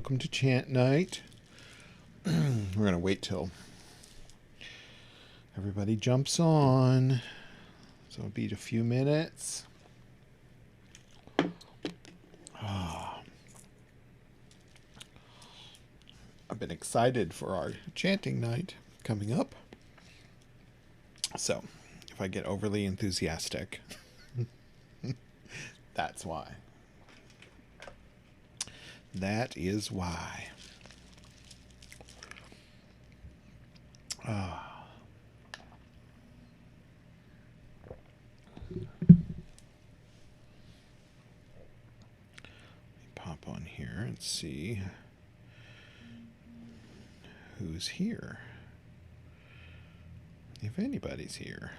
welcome to Chant Night. We're going to wait till everybody jumps on. So it'll be a few minutes. I've been excited for our chanting night coming up. So if I get overly enthusiastic, that's why. That is why. Pop on here and see who's here. If anybody's here.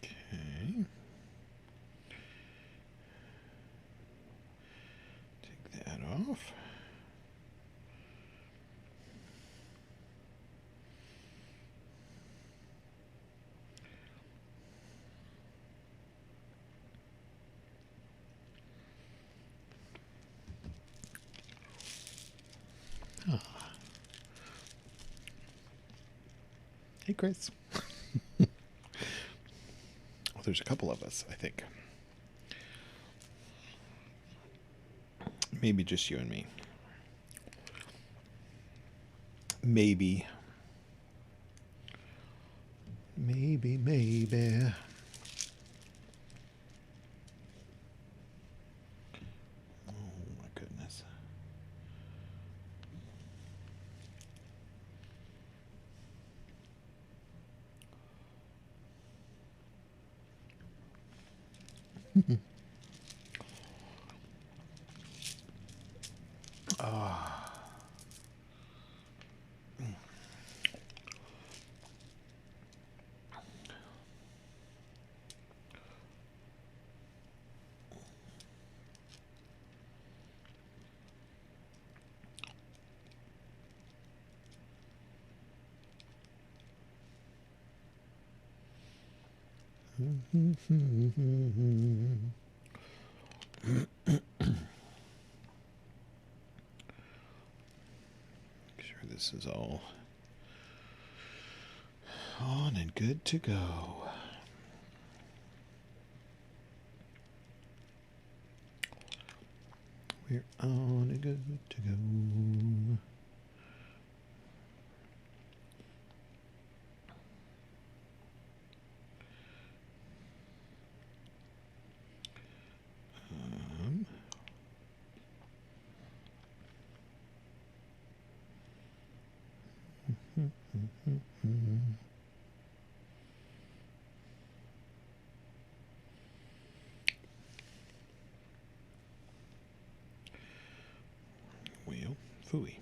Okay. Take that off. Hey, Chris. Well, there's a couple of us, I think. Maybe just you and me. Maybe. Maybe. Oh, my goodness. Make sure this is all on and good to go. We're on and good to go. Well, phooey.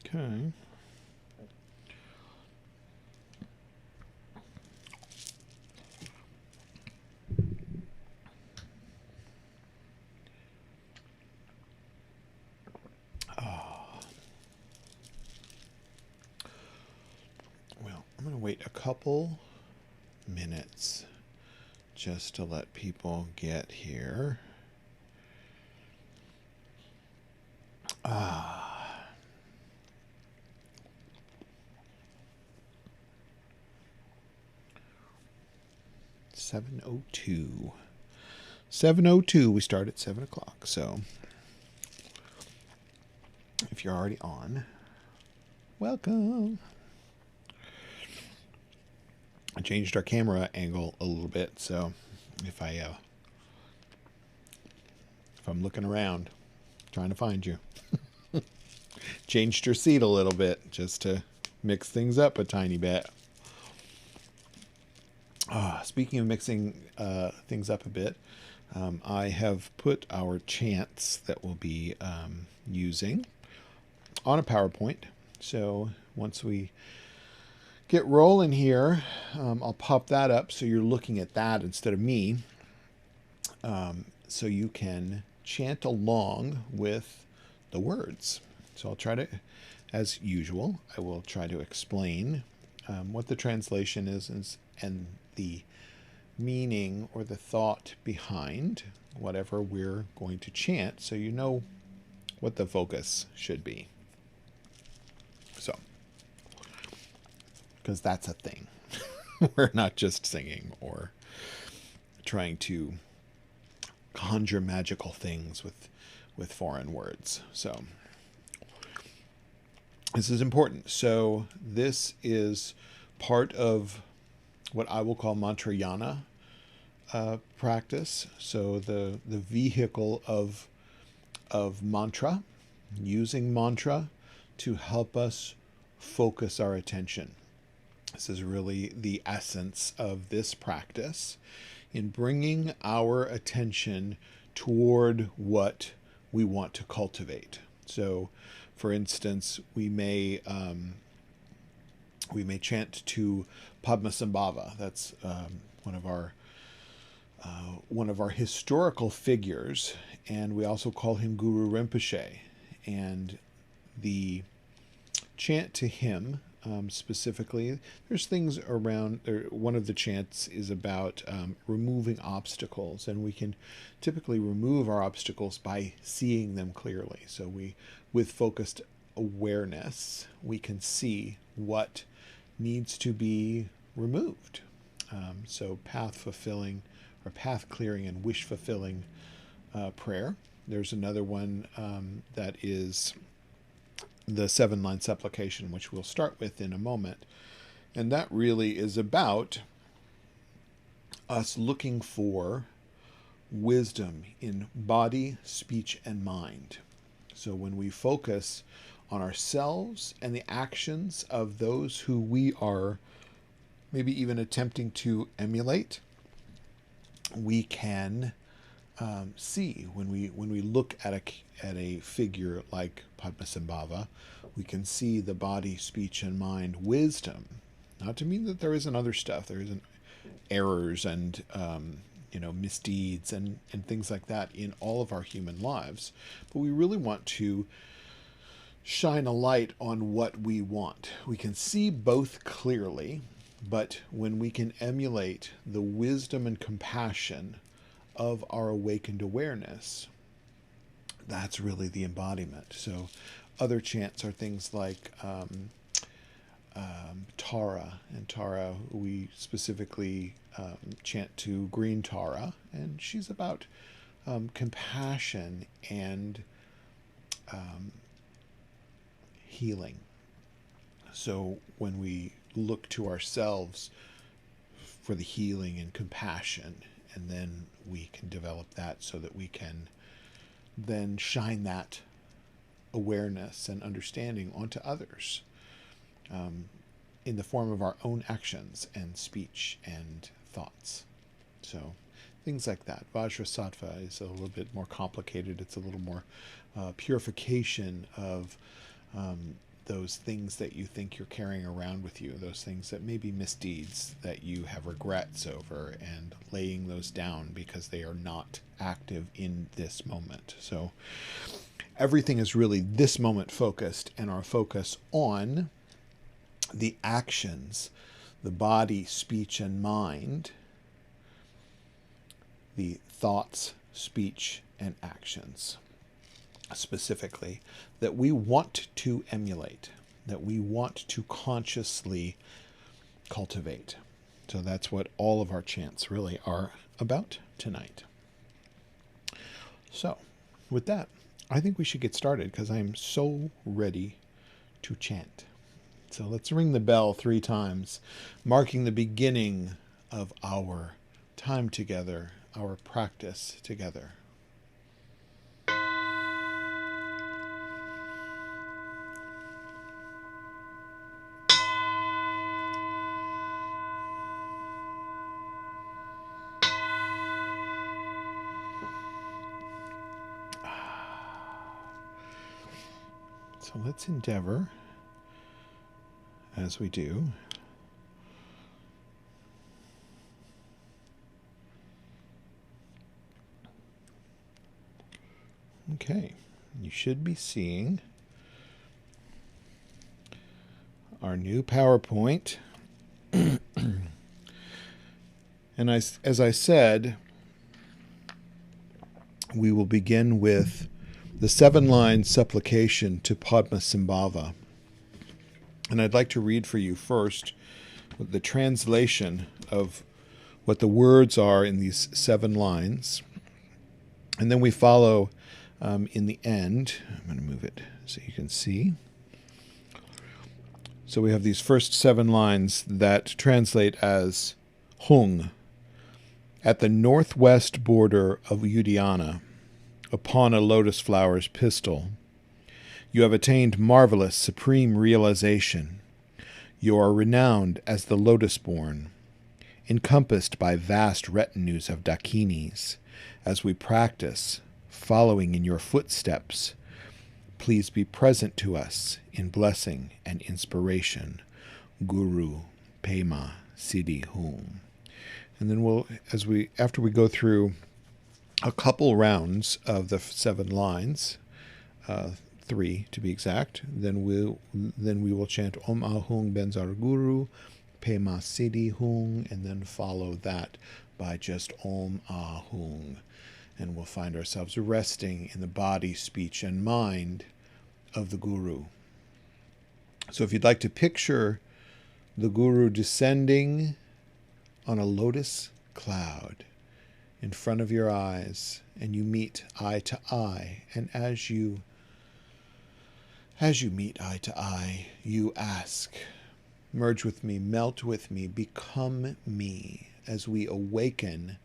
Okay. Well, I'm going to wait a couple minutes just to let people get here. $7:02. 7:02. We start at 7 o'clock. So if you're already on, welcome. I changed our camera angle a little bit, so if I'm looking around trying to find you, changed your seat a little bit just to mix things up a tiny bit. Speaking of mixing things up a bit, I have put our chants that we'll be using on a PowerPoint. So once we get rolling here, I'll pop that up so you're looking at that instead of me. So you can chant along with the words. So I'll try to, as usual, I will try to explain what the translation is and the meaning or the thought behind whatever we're going to chant, so you know what the focus should be. So, because that's a thing. We're not just singing or trying to conjure magical things with foreign words. So this is important. So this is part of what I will call mantrayana practice. So the vehicle of mantra, using mantra to help us focus our attention. This is really the essence of this practice, in bringing our attention toward what we want to cultivate. So, for instance, we may chant to Padmasambhava. That's one of our historical figures, and we also call him Guru Rinpoche. And the chant to him specifically, there's things around, one of the chants is about removing obstacles, and we can typically remove our obstacles by seeing them clearly. So with focused awareness, we can see what needs to be removed. So path clearing and wish fulfilling prayer. There's another one that is the 7-line supplication, which we'll start with in a moment. And that really is about us looking for wisdom in body, speech, and mind. So when we focus on ourselves and the actions of those who we are maybe even attempting to emulate, we can see when we look at a figure like Padmasambhava, we can see the body, speech, and mind wisdom. Not to mean that there isn't other stuff. There isn't errors and misdeeds and things like that in all of our human lives. But we really want to shine a light on what we want. We can see both clearly, but when we can emulate the wisdom and compassion of our awakened awareness, that's really the embodiment. So other chants are things like Tara. And Tara, we specifically chant to Green Tara, and she's about compassion and healing. So when we look to ourselves for the healing and compassion, and then we can develop that so that we can then shine that awareness and understanding onto others in the form of our own actions and speech and thoughts. So things like that. Vajrasattva is a little bit more complicated. It's a little more purification of those things that you think you're carrying around with you, those things that may be misdeeds that you have regrets over, and laying those down because they are not active in this moment. So everything is really this moment focused, and our focus on the actions, the body, speech, and mind, the thoughts, speech, and actions specifically, that we want to emulate, that we want to consciously cultivate. So that's what all of our chants really are about tonight. So with that, I think we should get started, because I'm so ready to chant. So let's ring the bell 3 times, marking the beginning of our time together, our practice together. So let's endeavor, as we do, okay, you should be seeing our new PowerPoint. And as I said, we will begin with the 7-line supplication to Padmasambhava. And I'd like to read for you first the translation of what the words are in these 7 lines. And then we follow in the end. I'm going to move it so you can see. So we have these first 7 lines that translate as Hung. At the northwest border of Udayana, upon a lotus flower's pistil, you have attained marvelous supreme realization. You are renowned as the lotus-born, encompassed by vast retinues of Dakinis. As we practice, following in your footsteps, please be present to us in blessing and inspiration. Guru Pema Siddhi Hum. And then after we go through a couple rounds of the 7 lines, 3 to be exact, then we will chant Om Ahung Benzar Guru, Pema Siddhi Hung, and then follow that by just Om Ahung. And we'll find ourselves resting in the body, speech, and mind of the Guru. So if you'd like to picture the Guru descending on a lotus cloud in front of your eyes, and you meet eye to eye, and as you meet eye to eye, you ask, merge with me, melt with me, become me, as we awaken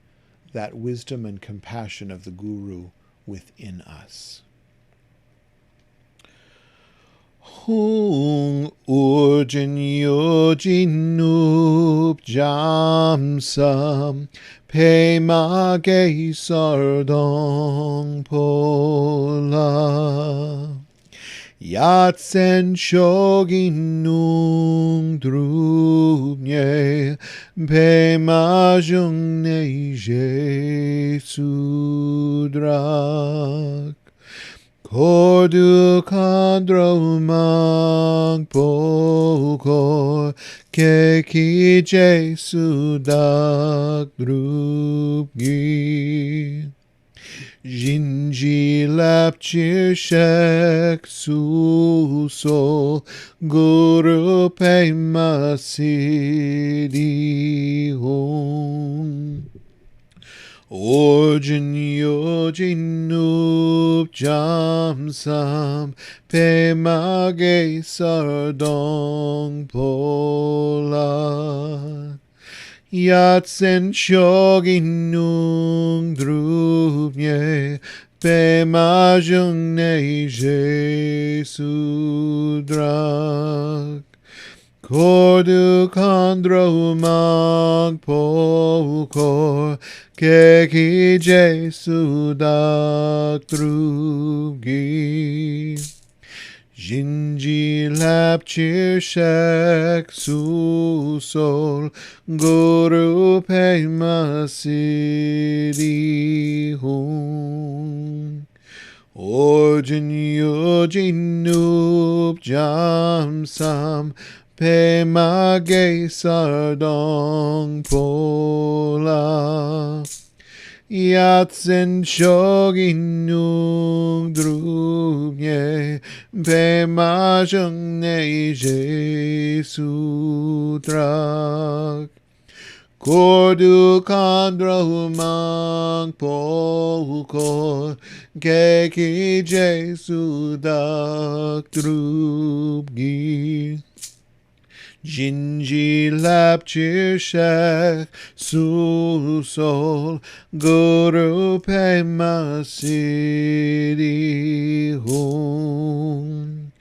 that wisdom and compassion of the Guru within us. Hung urjin yojin nup jamsam pema ge sardong pola yatsen shogin nung drubnye pema jung ne je sudrak Kodu kandro mang pokor keki jesu dak drupgi Jinji lapchir shek su sol guru pema siddhi hum Orjin yojin nup jamsam pema ge sardong pola Yatsen shogin nung drupnye pema jung ne je sudrak Kodu kandro mang pokor keki jesu dak drupgi Jinji lapchir shek su sol guru pema siddhi hum Orjin yojin nup jamsam pema ge sardong pola Yatsen shogin nung drupnye pema jung ne je sudrak Kodu kandro mang pokor keki jesu dak drupgi Jinji lapchir shek su sol guru pema siddhi hum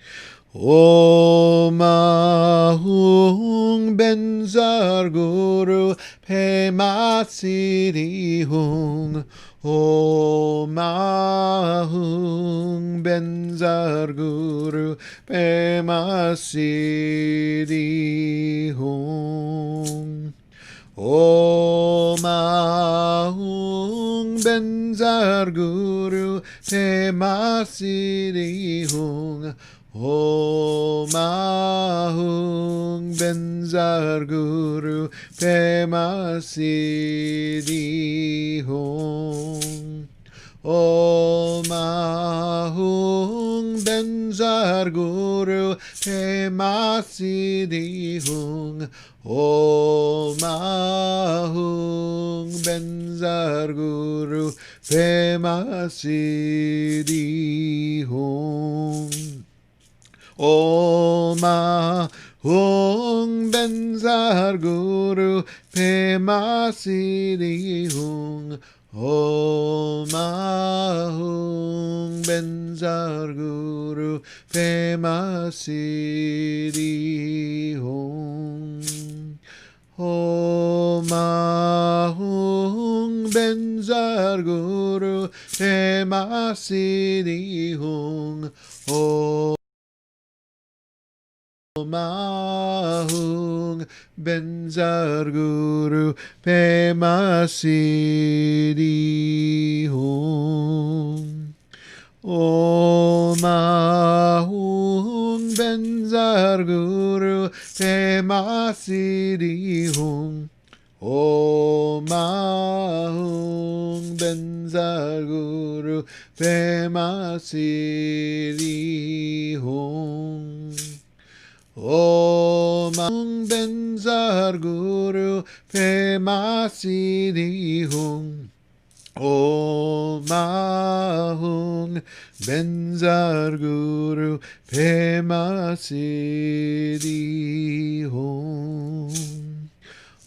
Om Ahung Benzar Guru Pema Siddhi Hum Om Ahung Benzar Guru Pema Siddhi Hum. Om Ahung Benzar Guru Pema Siddhi Hum. Om Ahung Benzar Guru Pema Siddhi Hum. Om Ahung Benzar Guru Pema Siddhi Hum. Om Ahung Benzar Guru Pema Siddhi Hum. Om Ahung Benzar Guru Pema Siddhi Hum. Om Ahung Benzar Guru Pema Siddhi Hum. Om Ahung Benzar Guru Pema Siddhi Hum. Om Ahung Benzar Guru Pema Siddhi Hum. Om Ahung Benzar Guru Pema Siddhi Hum. Om Ahung Benzar Guru Pema Siddhi Hum. Om Ahung Benzar Guru Pema Siddhi Hum. Om Ahung Benzar Guru Pema Siddhi Hum.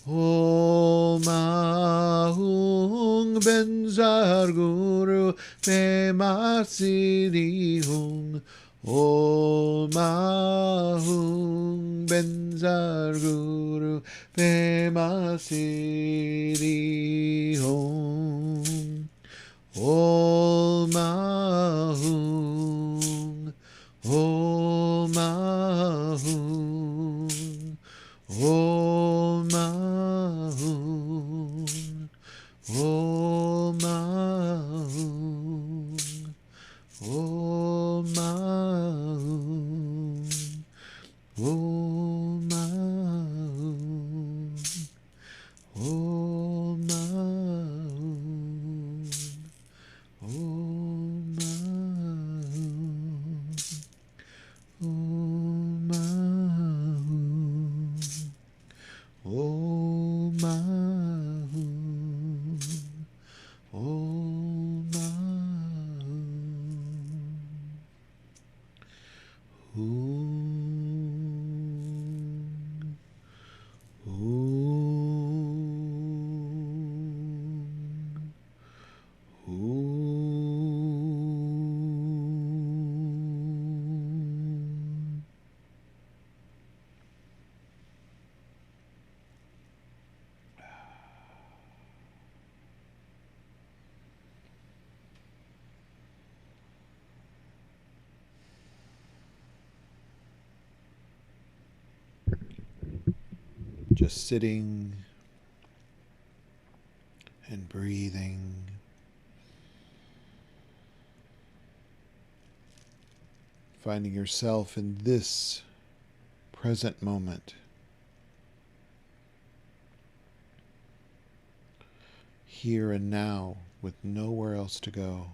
Om Ahung Benzar Guru Pema Siddhi Hum. Om Ahung Benzar Guru Pema Siddhi Hum. Om Ahung, Om Ahung, Om Ahung, Om Ahung, Om Ahung, Om Ahung, Om Ahung, Om Ahung, Om Ahung, Om Ahung, Om Just sitting and breathing, finding yourself in this present moment, here and now, with nowhere else to go,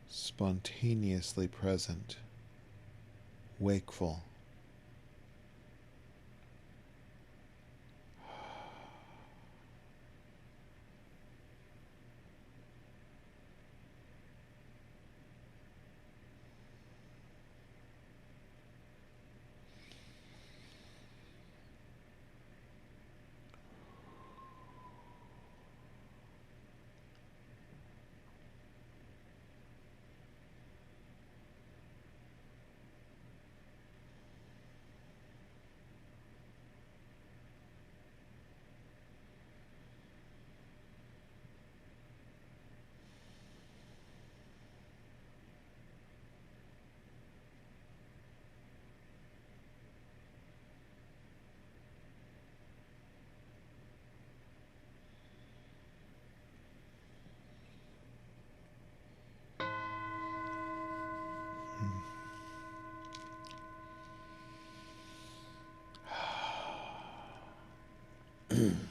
spontaneously present, wakeful.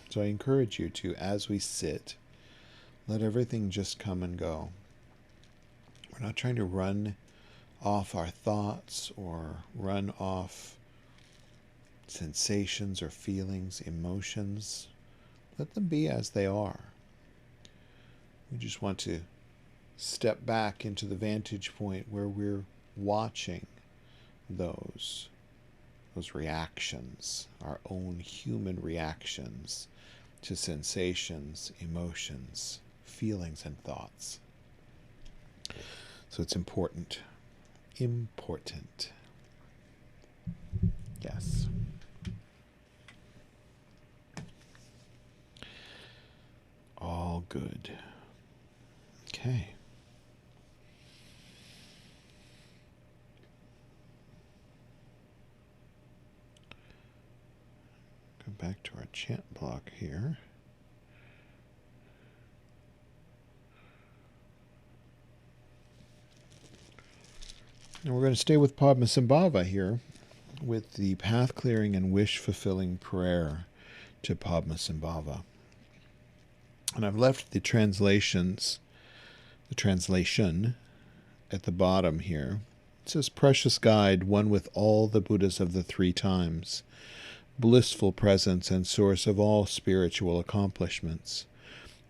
So I encourage you to, as we sit, let everything just come and go. We're not trying to run off our thoughts or run off sensations or feelings, emotions. Let them be as they are. We just want to step back into the vantage point where we're watching those reactions, our own human reactions to sensations, emotions, feelings, and thoughts. So it's important. Important. Yes. All good. Okay. Go back to our chant block here. And we're going to stay with Padmasambhava here with the path clearing and wish fulfilling prayer to Padmasambhava. And I've left the translation at the bottom here. It says, "Precious guide, one with all the Buddhas of the three times, blissful presence and source of all spiritual accomplishments,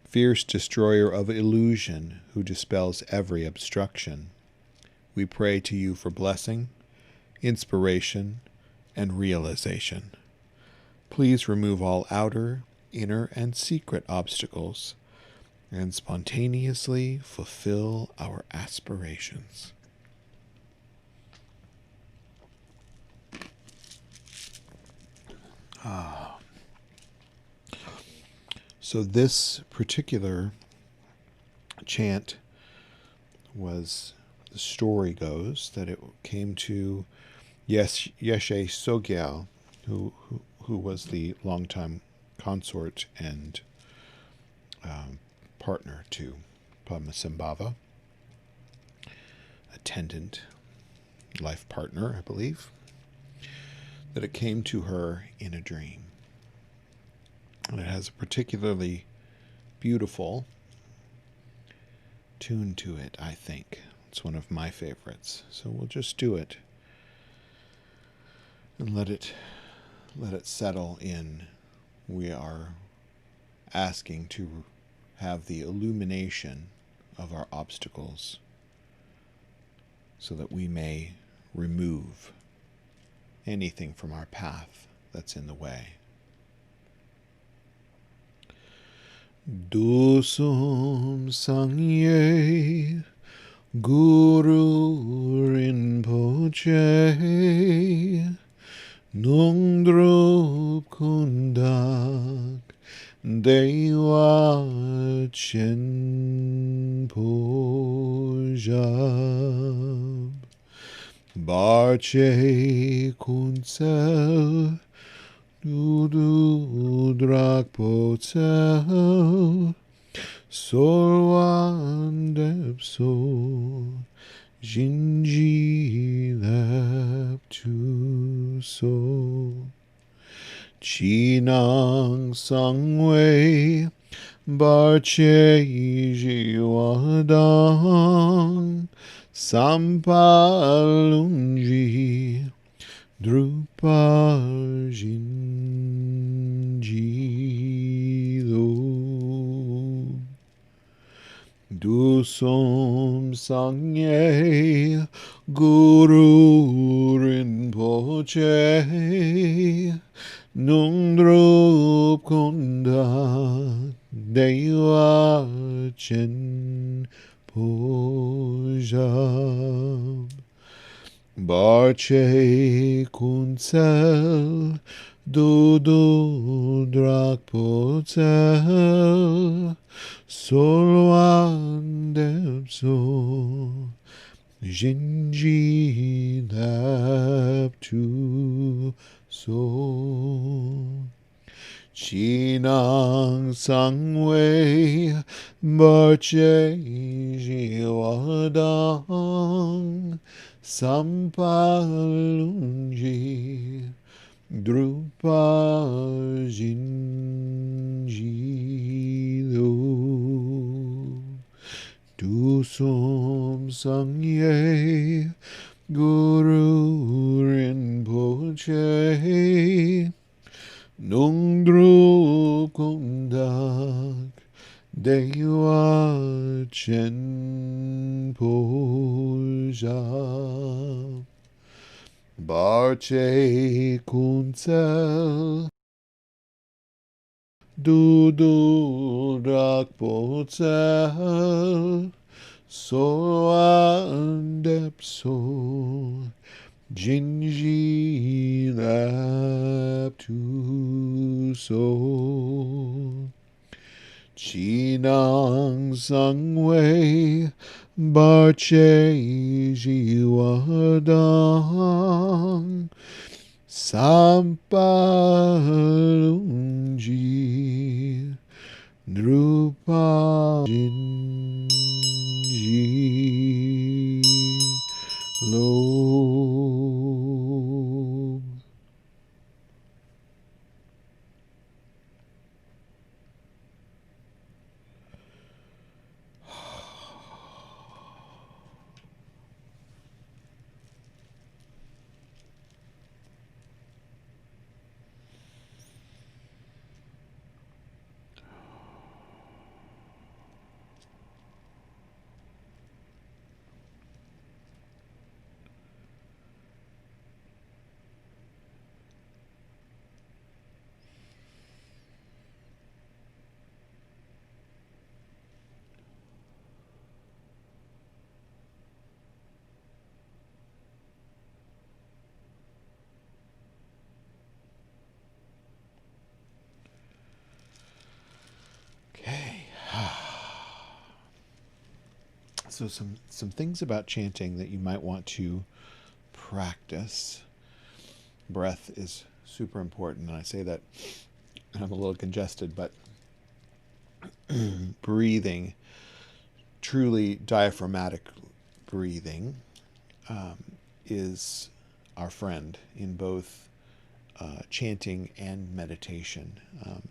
fierce destroyer of illusion who dispels every obstruction. We pray to you for blessing, inspiration, and realization. Please remove all outer, inner, and secret obstacles and spontaneously fulfill our aspirations." So this particular chant was, the story goes, that it came to Yeshe Sogyal, who was the longtime consort and partner to Padmasambhava, attendant, life partner, I believe, that it came to her in a dream. And it has a particularly beautiful tune to it, I think. It's one of my favorites. So we'll just do it and let it settle in. We are asking to have the illumination of our obstacles so that we may remove anything from our path that's in the way. Dosum Sangye Guru Rinpoche Nungdrup Kundak Dewa Chen Pojab Barche Kunsel Dudu Drakpotel Solwan Depso Jinji Leptu So Chinang Sangwei Barche Jiwadang Sampalunji Drupa Jinji Dusum Sangye Guru Rinpoche Nungdrup Kunda Dewa Chen Pojab Barche Kunsel Dudu Drakpotel Solwan Depso Jinji Leptu So Chinang Sangwei Barche Jiwadang Sampalunji Drupa Jinjilo Tu Som Sangye Guru Rinpoche Nung Drup Kondak Dewa Chen Poja Barche Kunsel Dudu Drakpotsel Soandepso Jinji Lap Tu So Chinang Sangwei Barche Jiwadang Sampalunji Drupa Jinji Lo. Okay. So some things about chanting that you might want to practice. Breath is super important, and I say that I'm a little congested, but breathing, truly diaphragmatic breathing, is our friend in both chanting and meditation.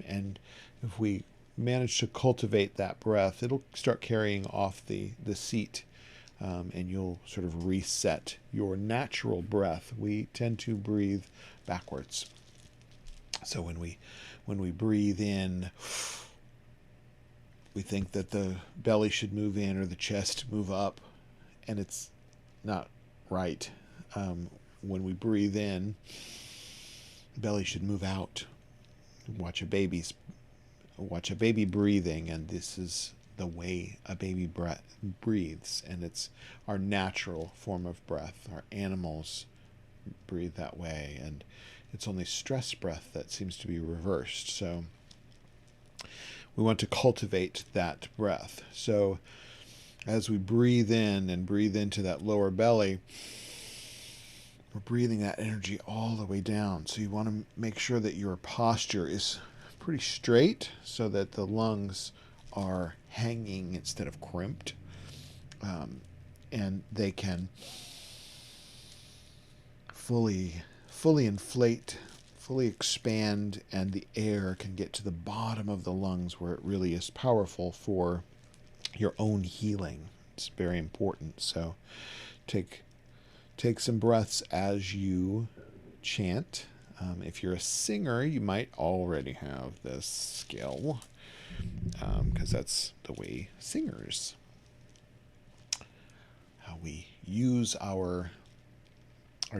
And if we manage to cultivate that breath, it'll start carrying off the seat, and you'll sort of reset your natural breath. We tend to breathe backwards. So when we breathe in, we think that the belly should move in or the chest move up, and it's not right. When we breathe in, the belly should move out. Watch a baby breathing, and this is the way a baby breathes, and it's our natural form of breath. Our animals breathe that way, and it's only stress breath that seems to be reversed. So we want to cultivate that breath. So as we breathe in and breathe into that lower belly, we're breathing that energy all the way down. So you want to make sure that your posture is pretty straight so that the lungs are hanging instead of crimped, and they can fully inflate, fully expand, and the air can get to the bottom of the lungs where it really is powerful for your own healing. It's very important. So take some breaths as you chant. If you're a singer, you might already have this skill, because that's the way singers, how we use our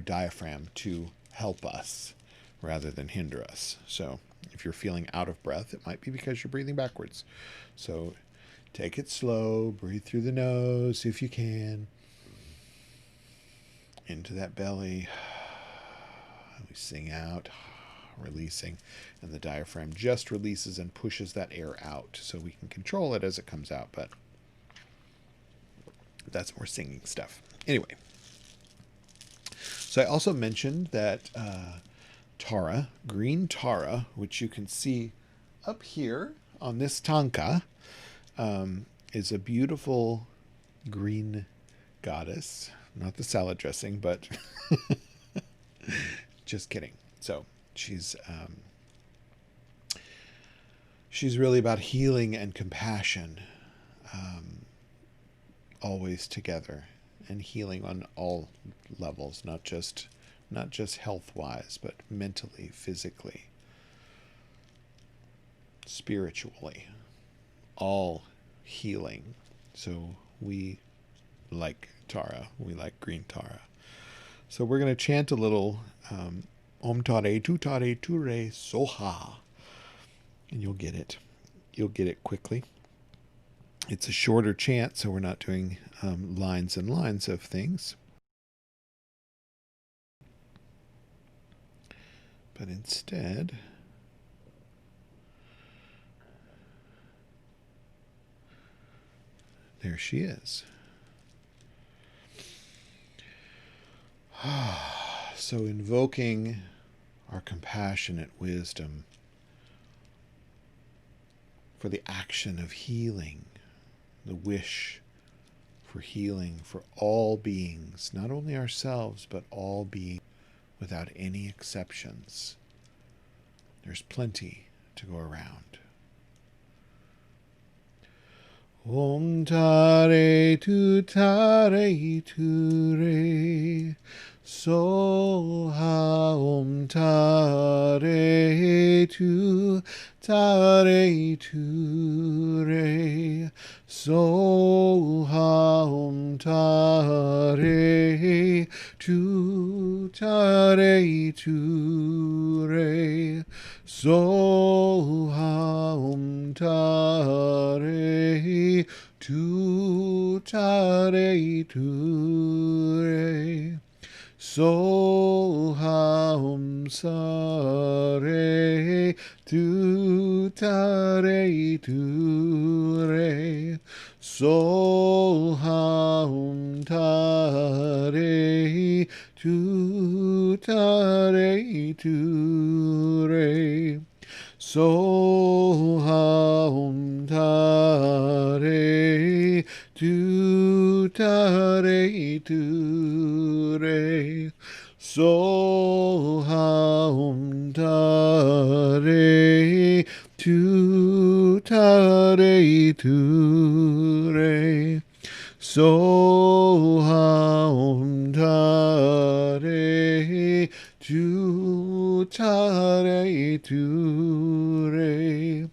diaphragm to help us rather than hinder us. So if you're feeling out of breath, it might be because you're breathing backwards. So take it slow, breathe through the nose if you can, into that belly. We sing out, releasing, and the diaphragm just releases and pushes that air out, so we can control it as it comes out, but that's more singing stuff. Anyway, so I also mentioned that Tara, green Tara, which you can see up here on this tanka, is a beautiful green goddess. Not the salad dressing, but just kidding. So She's really about healing and compassion, always together, and healing on all levels, not just health-wise, but mentally, physically, spiritually, all healing. So we like Tara. We like green Tara. So we're going to chant a little Om Tare Tu Tare Ture Soha. And you'll get it. You'll get it quickly. It's a shorter chant, so we're not doing lines and lines of things. But instead, there she is. So invoking our compassionate wisdom for the action of healing, the wish for healing for all beings, not only ourselves, but all beings without any exceptions. There's plenty to go around. Om Tare Tu Tare Ture Soha. Om Tare Tu Tare Ture Soha. Om Tare Tu Tare Ture Soha. Om Tare Tu Tare Ture Soha. Om Sare Tu Tare Ture Soha. Om Tare Tu Tare Ture Soha. Om Tare Tu Tare Ture Soha. Om Tare Tu Tare Ture Soha. Om Tare Tu Tare Ture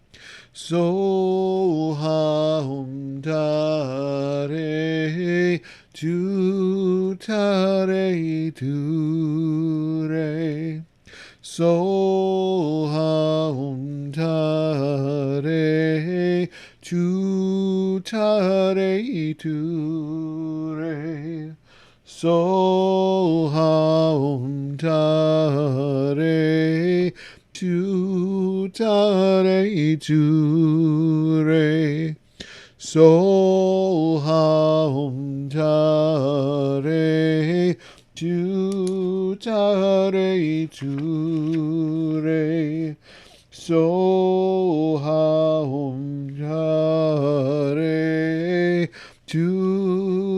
Soha. Om Tare Tu Tare Ture Soha. Om Tare Tu Tare Ture Soha. Om Tare Tu Tare Ture Soha. Om Tare Tu Tare Ture Soha. Om Tare Tu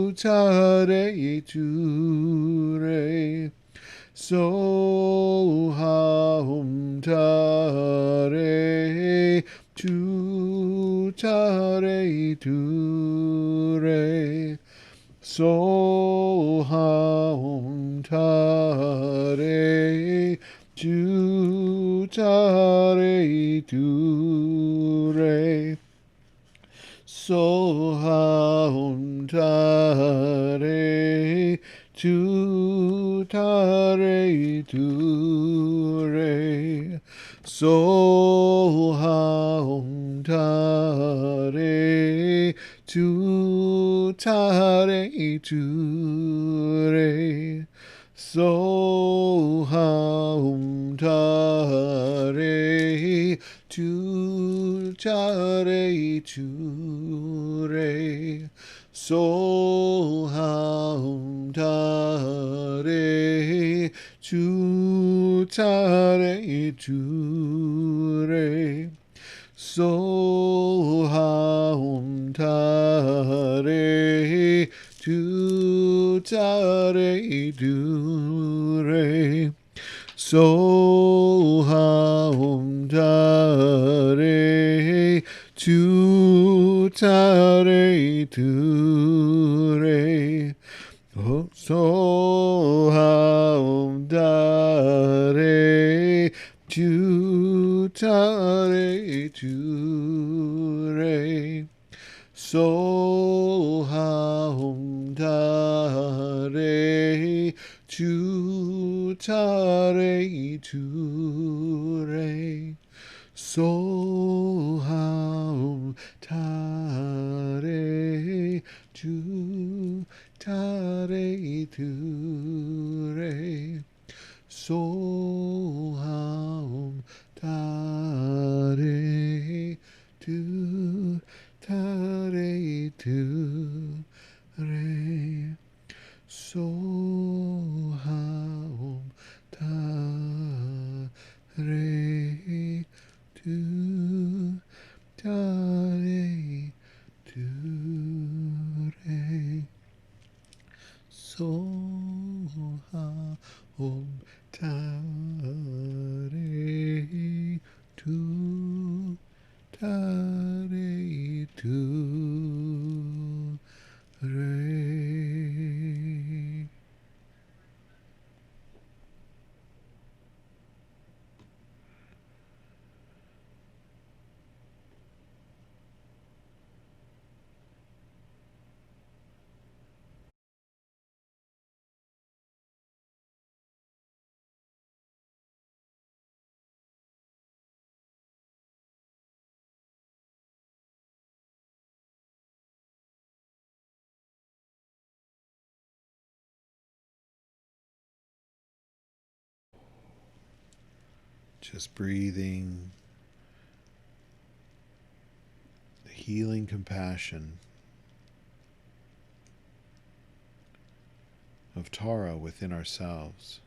Tare Ture Soha. Om Tare Tu Tare Ture Soha. Om Tare Tu Tare Ture Soha. Om Tare Tu Tare Ture Soha. Om Tare Tu Tare Ture Soha. Om Tare Tu Tare Ture Soha. Om Tare Tu Tare Ture Soha. Om Tare Tu Tare Ture Soha. tu tare tu re, so haum dare tu tare tu re, so haum dare tu tare tu re, so haum tare tu tare tu re, so haum tare tu tare tu re, so haum tare tu tare tu re, so haum tare tu tare tu re. Just breathing the healing compassion of Tara within ourselves.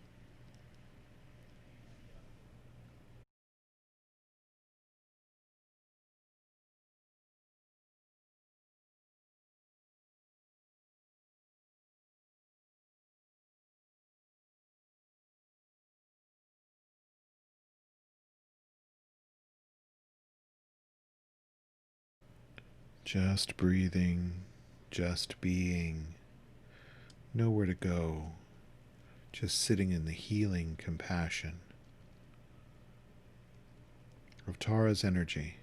Just breathing, just being, nowhere to go, just sitting in the healing compassion of Tara's energy.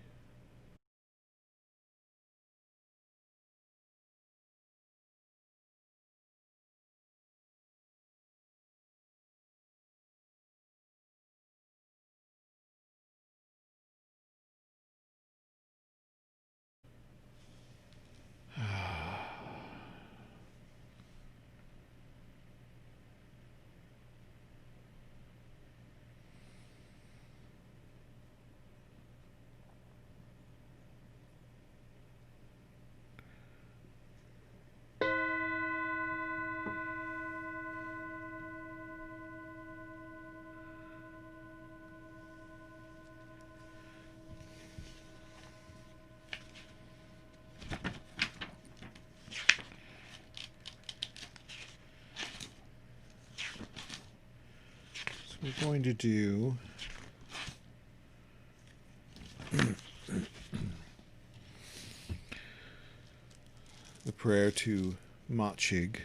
So we're going to do the prayer to Machig.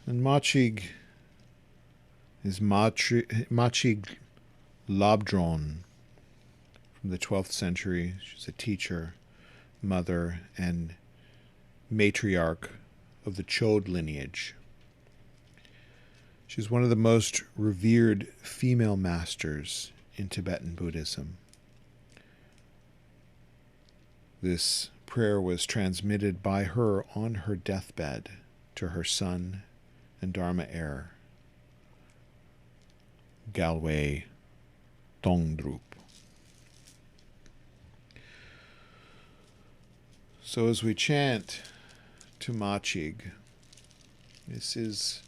And Machig is Machig Labdron from the 12th century. She's a teacher, mother, and matriarch of the Chode lineage. She's one of the most revered female masters in Tibetan Buddhism. This prayer was transmitted by her on her deathbed to her son and Dharma heir, Galway Tongdrup. So as we chant to Machig, this is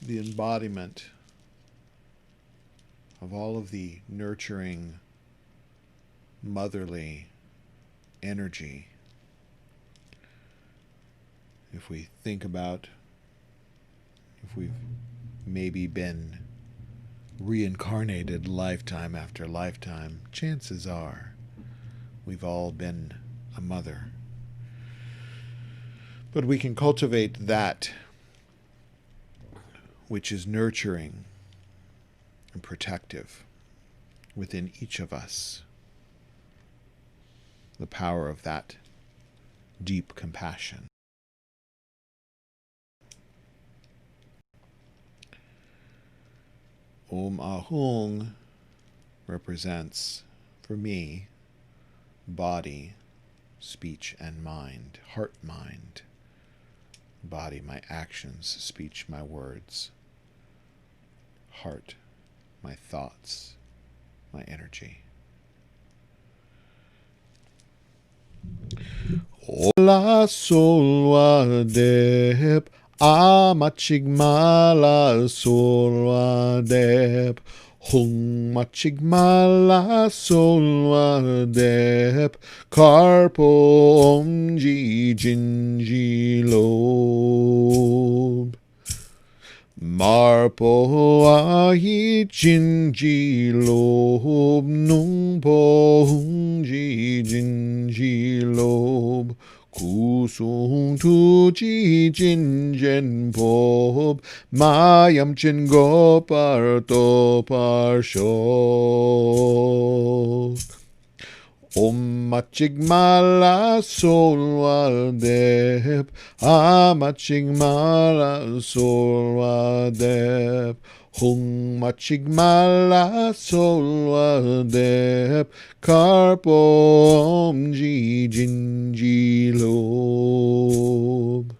the embodiment of all of the nurturing, motherly energy. If we think about if we've maybe been reincarnated lifetime after lifetime, chances are we've all been a mother. But we can cultivate that which is nurturing and protective within each of us. The power of that deep compassion. Om Ahung represents, for me, body, speech, and mind. Heart, mind. Body, my actions. Speech, my words. Heart, my thoughts, my energy. Ola solwadep amachigmala solwadep hung machigmala solwadep karpo omji jinji lob marpo ahi jinji lob nungpo hungji jinji lob kusung tuji jinjen bob mayam jingo parto parshok Om machigmala solwadep amachigmala solwadep hung machigmala solwadep karpo omji jinji lob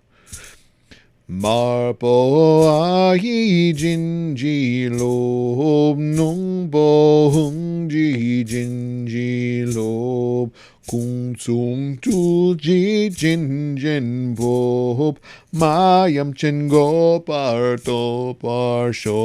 marpo ahi jinji lob nungpo hungji jinji lob kung tsum tu ji jinjen bob mayam chen go parto parsho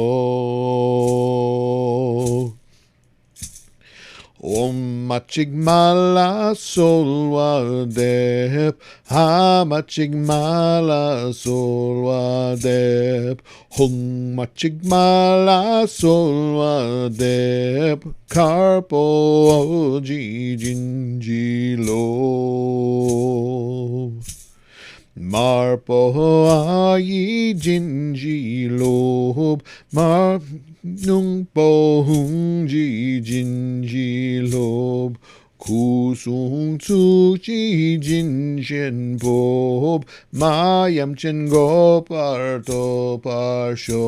Om machigmala solwadep hamachigmala solwadep hung machigmala solwadep karpo ji jinji lo marpo ayi jinji lob mar nungpo hungji jinji lob kusung tsuji jinshen bob mayam chen go parto parshok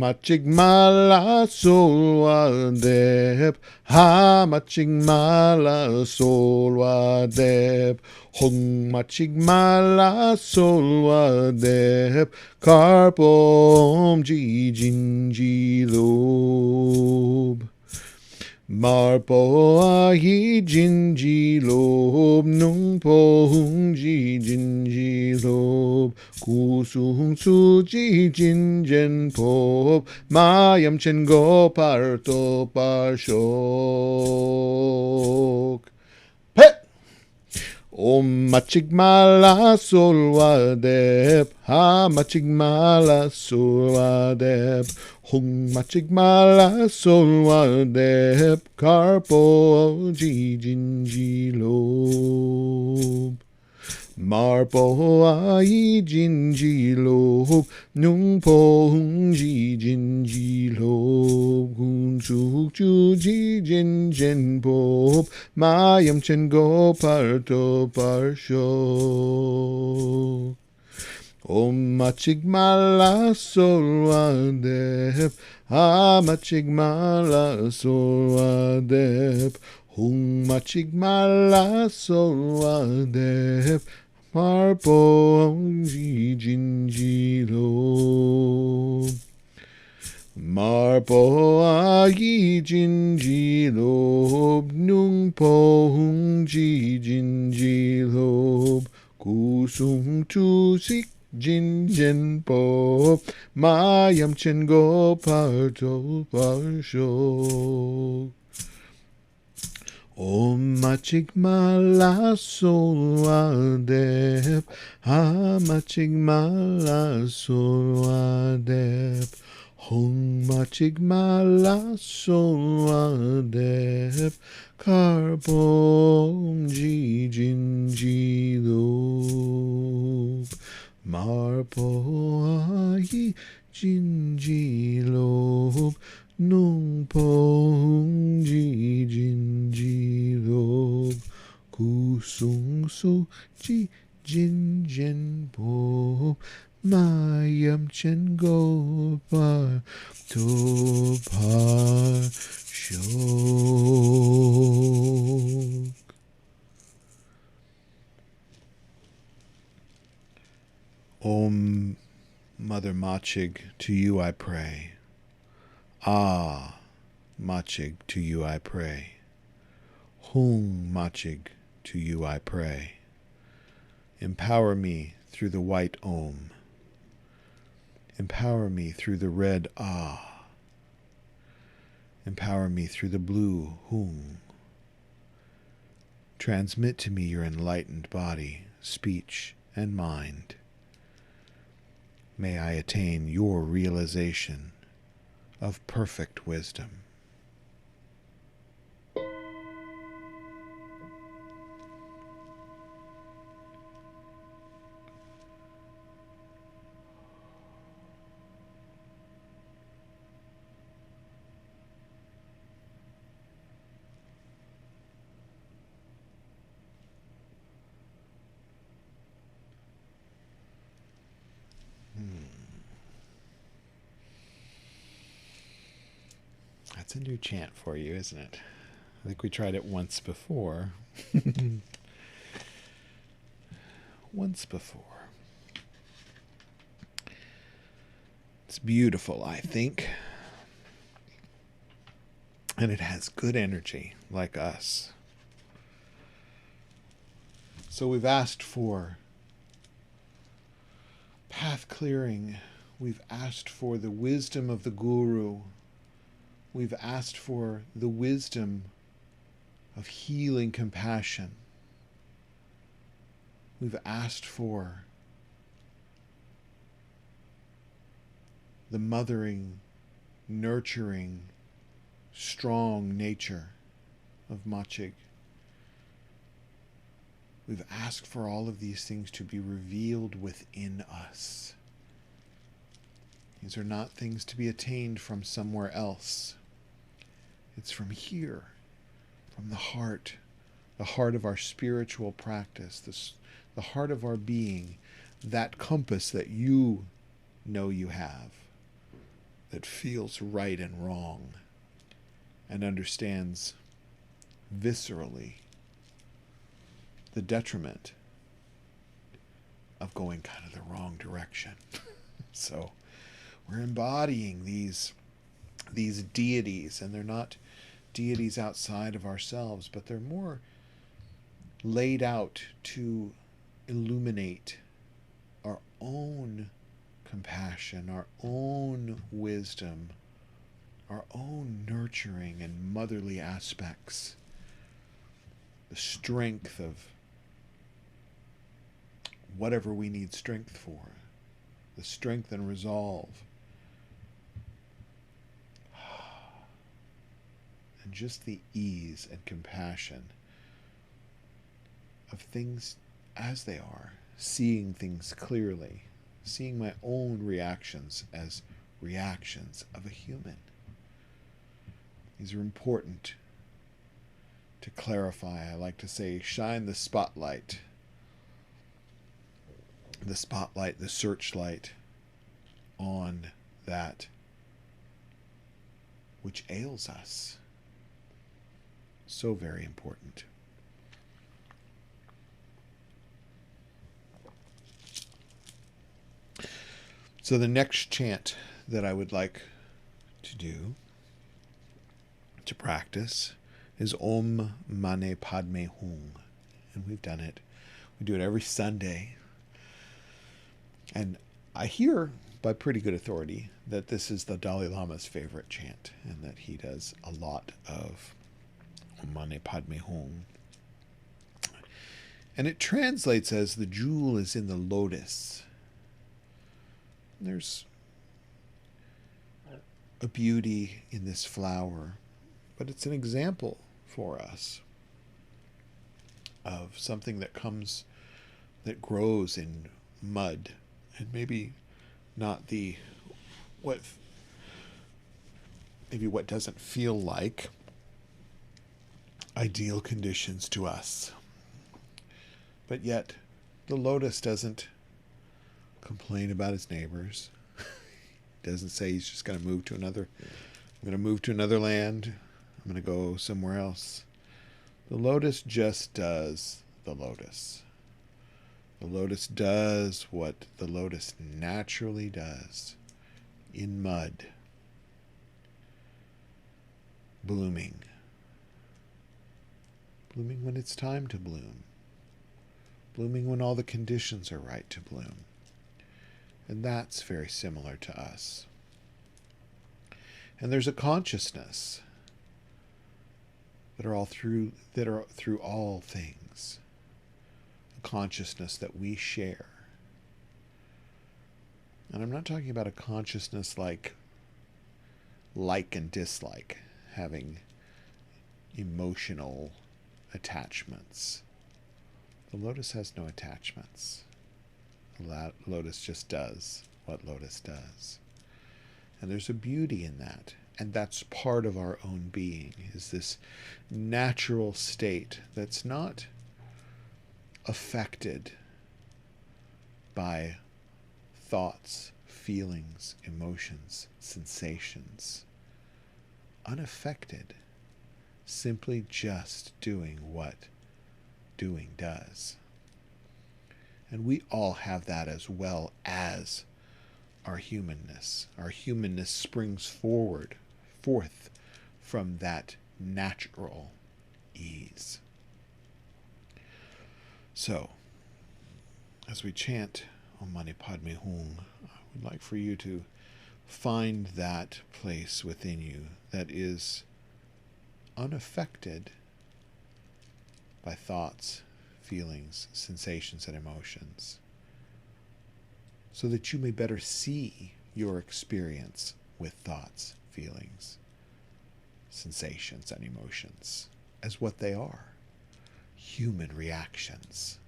machigmala solwadep hamachigmala solwadep hung machigmala solwadep karpo omji jinji lob marpo ahi jinji lob nungpo hungji jinji lob kusung suji jinjen pop mayam chen go parto parshok Om machigmala solwadep ha machigmala solwadep hung machigmala solwadep karpo ji jinji lob marpo ai jinji lob nungpo hungji jinji lob kunsuk ju ji jinjen bob mayam chen go parto parshok Om machigmala solwadep ha machigmala solwadep hung machigmala solwadep marpo ji jinji lob marpo ayi jinji lob nungpo hungji jinji lob kusung tu sik jinjen pop mayam chen go parto parshok Om Machigma La Solwadep, Ha Machigma La Solwadep, Hong Machigma La Solwadep, Karbom Ji Jin Ji Lob, Marpo Ayi Jin Ji Lob, Nung Pong Ji Jin Ji Lob, Kusung Su Ji Jin Jen Po, Mayam Chen Go Par To Par Shok. Om Mother Machig, to you I pray. Ah, Machig, to you I pray. Hung Machig, to you I pray. Empower me through the white Om. Empower me through the red Ah. Empower me through the blue Hung. Transmit to me your enlightened body, speech, and mind. May I attain your realization of perfect wisdom. That's a new chant for you, isn't it? I think we tried it once before. Once before. It's beautiful, I think. And it has good energy, like us. So we've asked for path clearing. We've asked for the wisdom of the Guru. We've asked for the wisdom of healing compassion. We've asked for the mothering, nurturing, strong nature of Machig. We've asked for all of these things to be revealed within us. These are not things to be attained from somewhere else. It's from here, from the heart of our spiritual practice, the heart of our being, that compass that you know you have, that feels right and wrong, and understands viscerally the detriment of going kind of the wrong direction. So we're embodying these deities, and they're not deities outside of ourselves, but they're more laid out to illuminate our own compassion, our own wisdom, our own nurturing and motherly aspects, the strength of whatever we need strength for, the strength and resolve, and just the ease and compassion of things as they are, seeing things clearly, seeing my own reactions as reactions of a human. These are important to clarify. I like to say, shine the spotlight, the searchlight on that which ails us. So very important. So the next chant that I would like to do, to practice, is Om Mane Padme Hum. And we've done it. We do it every Sunday. And I hear by pretty good authority that this is the Dalai Lama's favorite chant, and that he does a lot of Om Mani Padme Hum. And it translates as the jewel is in the lotus. There's a beauty in this flower, but it's an example for us of something that grows in mud, and maybe not what doesn't feel like ideal conditions to us. But yet the lotus doesn't complain about his neighbors. Doesn't say he's just going to move to another land. I'm going to go somewhere else. The lotus just does the lotus. The lotus does what the lotus naturally does in mud, blooming when it's time to bloom, blooming when all the conditions are right to bloom. And that's very similar to us. And there's a consciousness that are through all things. A consciousness that we share. And I'm not talking about a consciousness like and dislike, having emotional attachments. The lotus has no attachments. The lotus just does what lotus does. And there's a beauty in that. And that's part of our own being, is this natural state that's not affected by thoughts, feelings, emotions, sensations. Unaffected. Simply just doing what doing does. And we all have that as well as our humanness. Our humanness springs forth from that natural ease. So, as we chant Om Mani Padme Hum, I would like for you to find that place within you that is unaffected by thoughts, feelings, sensations, and emotions, so that you may better see your experience with thoughts, feelings, sensations, and emotions as what they are. Human reactions.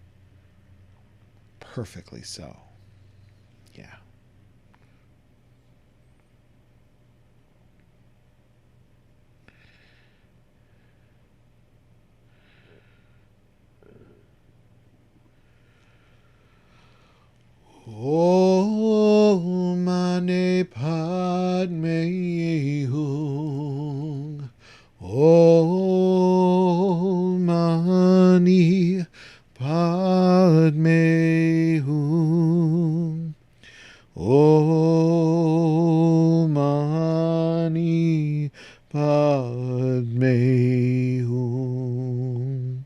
Perfectly so. Yeah. Om Mani Padme Hum. Om Mani Padme Hum. Om Mani Padme Hum.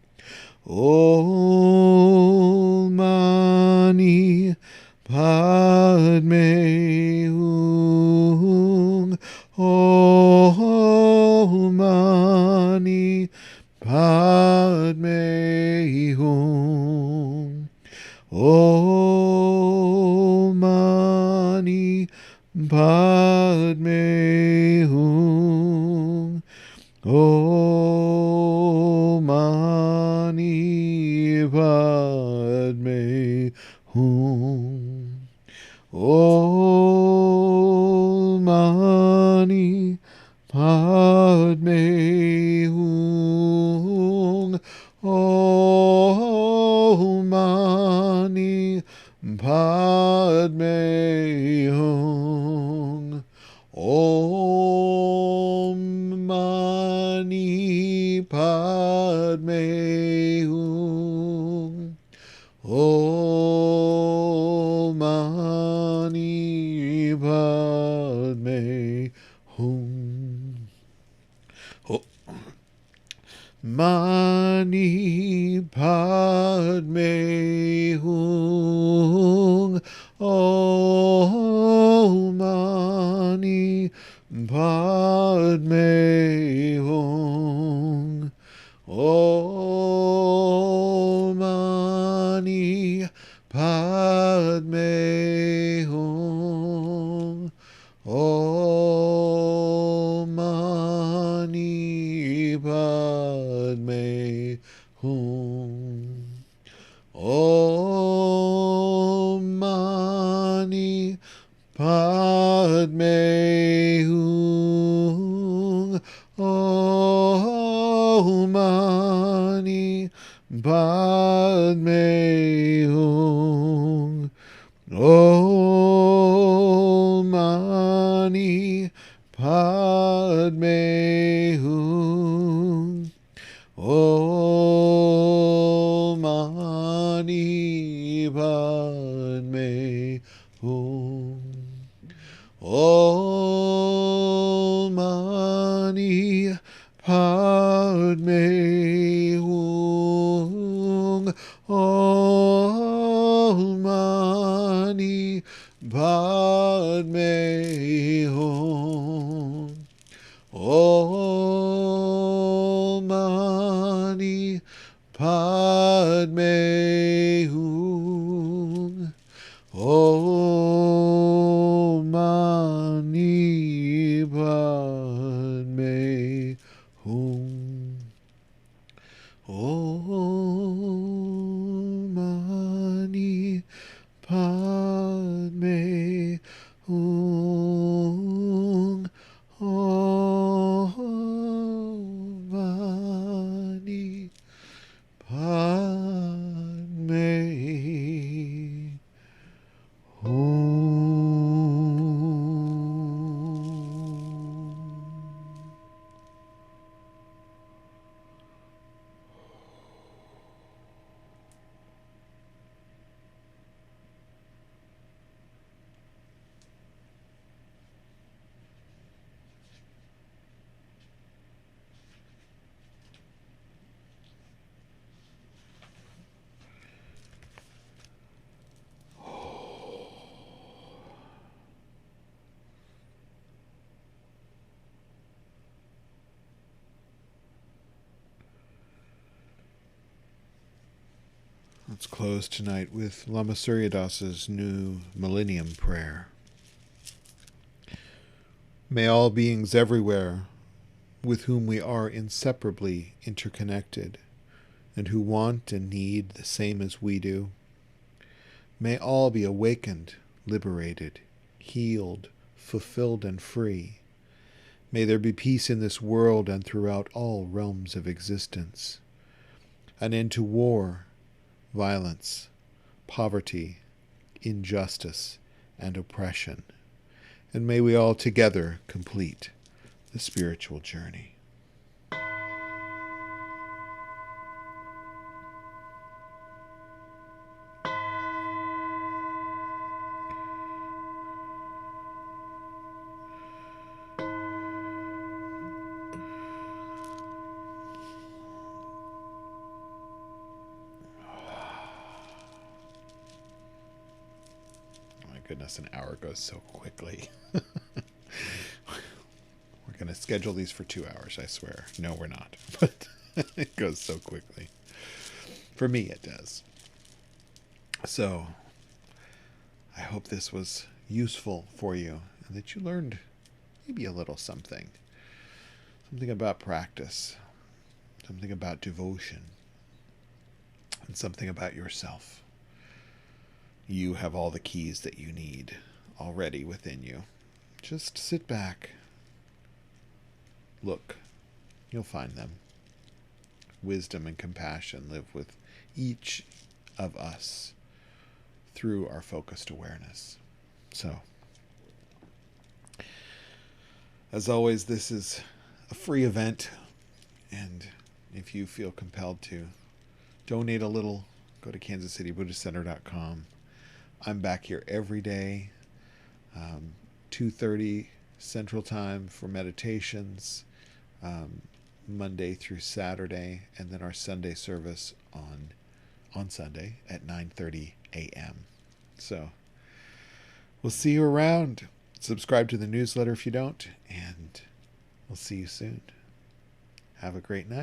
Om Mani Padme Hum. Om Mani Padme Hum. Om Mani Padme Hum. Om Mani Padme Hum. Om Mani Padme Hum. Om Mani Padme Hum. Om Mani Padme Hum. Om Mani Padme Hum. Mani Padme Hum. Om Mani Padme Hum. Om Mani Padme Hum. Om Mani Padme Hum. Om Mani Padme Hum. Om Mani Padme Hum. Om Mani Padme Hum. Om Mani Padme Hum. Om Mani Padme Hum. Om Mani Padme Hum. Om Mani Padme Hum. Om Mani Padme Hum. Let's close tonight with Lama Surya Das's new Millennium Prayer. May all beings everywhere, with whom we are inseparably interconnected, and who want and need the same as we do, may all be awakened, liberated, healed, fulfilled, and free. May there be peace in this world and throughout all realms of existence. An end to war, violence, poverty, injustice, and oppression. And may we all together complete the spiritual journey. Goodness, an hour goes so quickly. We're going to schedule these for 2 hours, I swear. No, we're not. But it goes so quickly. For me, it does. So, I hope this was useful for you and that you learned maybe a little something. Something about practice. Something about devotion. And something about yourself. You have all the keys that you need already within you. Just sit back. Look. You'll find them. Wisdom and compassion live with each of us through our focused awareness. So, as always, this is a free event. And if you feel compelled to donate a little, go to kansascitybuddhistcenter.com. I'm back here every day, 2:30 Central Time for meditations, Monday through Saturday, and then our Sunday service on Sunday at 9:30 a.m. So we'll see you around. Subscribe to the newsletter if you don't, and we'll see you soon. Have a great night.